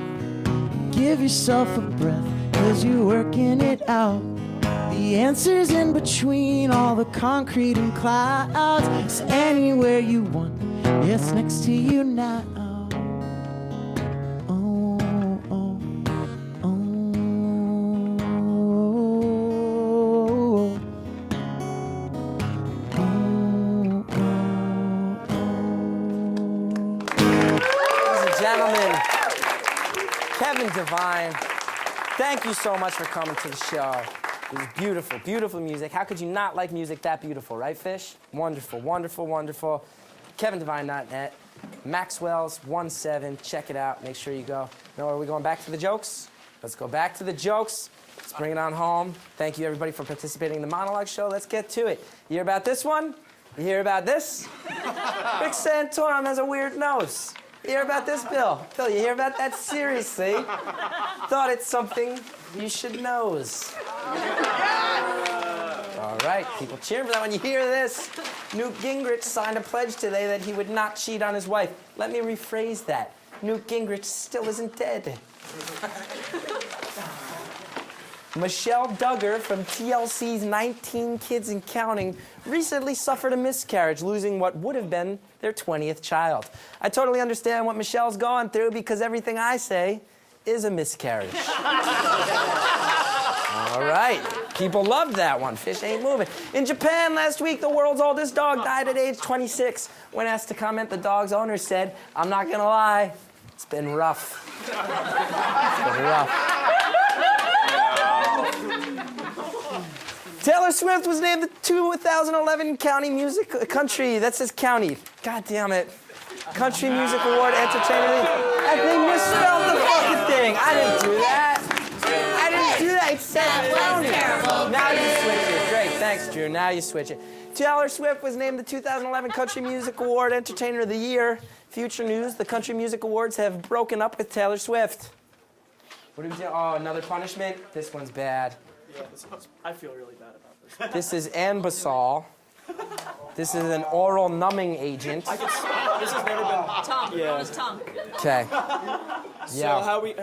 give yourself a breath, 'cause you're working it out. The answer's in between all the concrete and clouds. It's anywhere you want, yeah, it's next to you now. Gentlemen, Kevin Devine, thank you so much for coming to the show. It was beautiful, beautiful music. How could you not like music that beautiful, right, Fish? Wonderful, wonderful, wonderful. KevinDevine.net, Maxwell's 17. Check it out. Make sure you go. Now, are we going back to the jokes? Let's go back to the jokes. Let's bring it on home. Thank you, everybody, for participating in the Monologue show. Let's get to it. You hear about this one? You hear about this? Rick Santorum has a weird nose. You hear about this, Bill? Bill, you hear about that? Seriously? Thought it's something you should knows. All right, people cheering for that. When you hear this, Newt Gingrich signed a pledge today that he would not cheat on his wife. Let me rephrase that. Newt Gingrich still isn't dead. Michelle Duggar from TLC's 19 Kids and Counting recently suffered a miscarriage, losing what would have been their 20th child. I totally understand what Michelle's going through because everything I say is a miscarriage. All right. People loved that one. Fish ain't moving. In Japan last week, the world's oldest dog died at age 26. When asked to comment, the dog's owner said, "I'm not gonna lie, it's been rough." It's been rough. Taylor Swift was named the 2011 Country. That says county. God damn it. Country Music Award Entertainer. And they misspelled the fucking thing. I didn't do that. I didn't do that. It said county. Now you switch it. Great. Thanks, Drew. Now you switch it. Taylor Swift was named the 2011 Country Music Award Entertainer of the Year. Future news, the Country Music Awards have broken up with Taylor Swift. What do we do? Oh, another punishment? This one's bad. Yeah, I feel really bad about this. This is Anbesol. This is an oral numbing agent. This has never been... Tongue. Yeah. His tongue. Okay. So how we...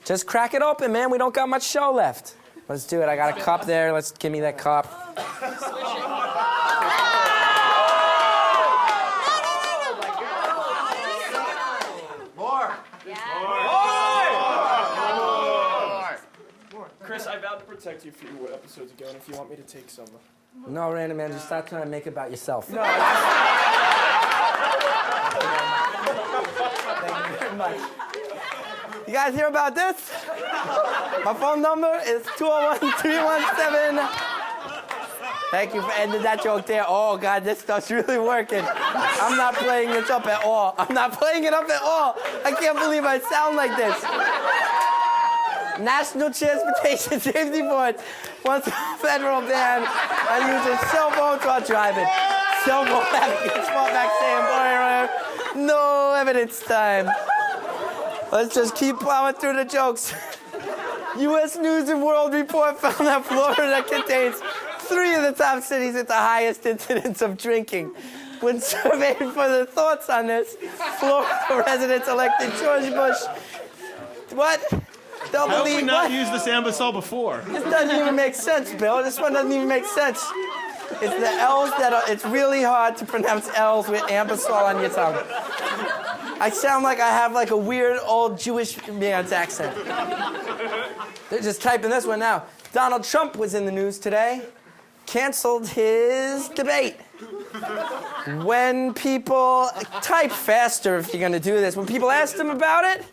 Just crack it open, man. We don't got much show left. Let's do it. I got a cup there. Let's give me that cup. Swish it. protect you a few episodes ago, and if you want me to take some. No, Random Man, just stop trying to make it about yourself. No. Thank you very much. You guys hear about this? My phone number is 201-317. Thank you for ending that joke there. Oh, God, this stuff's really working. I'm not playing this up at all. I'm not playing it up at all. I can't believe I sound like this. National Transportation Safety Board wants a federal ban on using cell phones while driving. Cell phone advocates fought back saying, no evidence time. Let's just keep plowing through the jokes. U.S. News and World Report found that Florida contains 3 of the top cities with the highest incidence of drinking. When surveyed for their thoughts on this, Florida residents elected George Bush. What? They'll How have we believe not what? used this ambassador before? This doesn't even make sense, Bill. This one doesn't even make sense. It's the L's that are, it's really hard to pronounce L's with ambassador on your tongue. I sound like I have like a weird old Jewish man's accent. They're just typing this one now. Donald Trump was in the news today. Canceled his debate. When people type faster if you're gonna do this. When people asked him about it,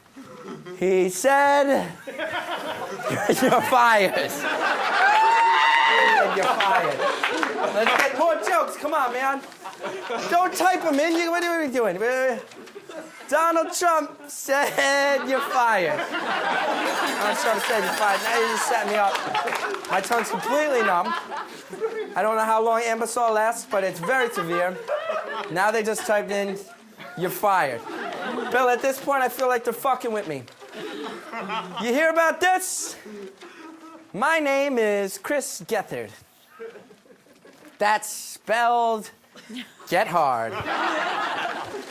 he said, "You're fired." He said, "You're fired." Let's get more jokes. Come on, man. Don't type them in. What are we doing? Donald Trump said you're fired. Donald Trump said you're fired. Now you're just setting me up. My tongue's completely numb. I don't know how long ambassador lasts, but it's very severe. Now they just typed in, you're fired. Bill, at this point, I feel like they're fucking with me. You hear about this? My name is Chris Gethard. That's spelled get hard.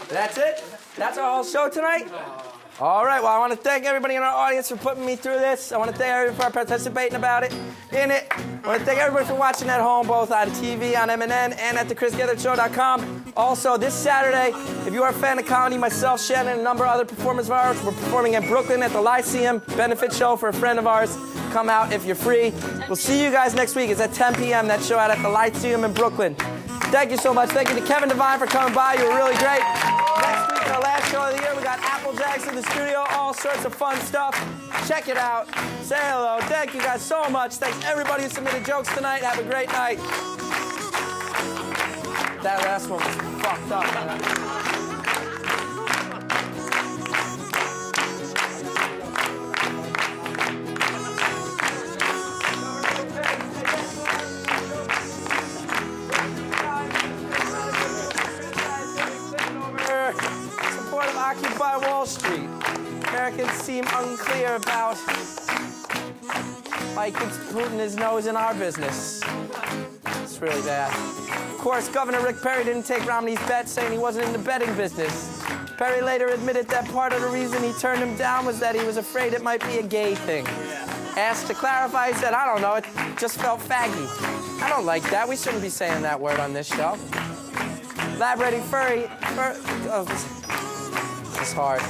That's it? That's our whole show tonight? All right, well, I want to thank everybody in our audience for putting me through this. I want to thank everybody for participating in it. I want to thank everybody for watching at home, both on TV, on MNN, and at thechrisgethershow.com. Also, this Saturday, if you are a fan of comedy, myself, Shannon, and a number of other performers of ours, we're performing in Brooklyn at the Lyceum benefit show for a friend of ours. Come out if you're free. We'll see you guys next week. It's at 10 p.m., that show out at the Lyceum in Brooklyn. Thank you so much. Thank you to Kevin Devine for coming by. You were really great. Next week, our last show of the year, we got Applejacks in the studio, all sorts of fun stuff. Check it out. Say hello. Thank you guys so much. Thanks everybody who submitted jokes tonight. Have a great night. That last one was fucked up, man. Support of Occupy Wall Street. Americans seem unclear about why he keeps putting his nose in our business. It's really bad. Of course, Governor Rick Perry didn't take Romney's bet, saying he wasn't in the betting business. Perry later admitted that part of the reason he turned him down was that he was afraid it might be a gay thing. Asked to clarify, he said, I don't know, it just felt faggy. I don't like that. We shouldn't be saying that word on this show. Lab Ready Furry. Oh, this is hard.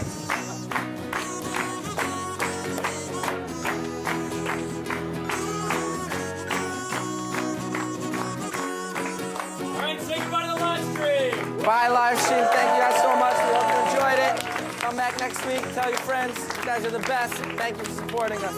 All right, say goodbye to the live stream. Bye, live stream. Thank you guys so much. We hope you enjoyed it. Come back next week. Tell your friends. You guys are the best. Thank you for supporting us.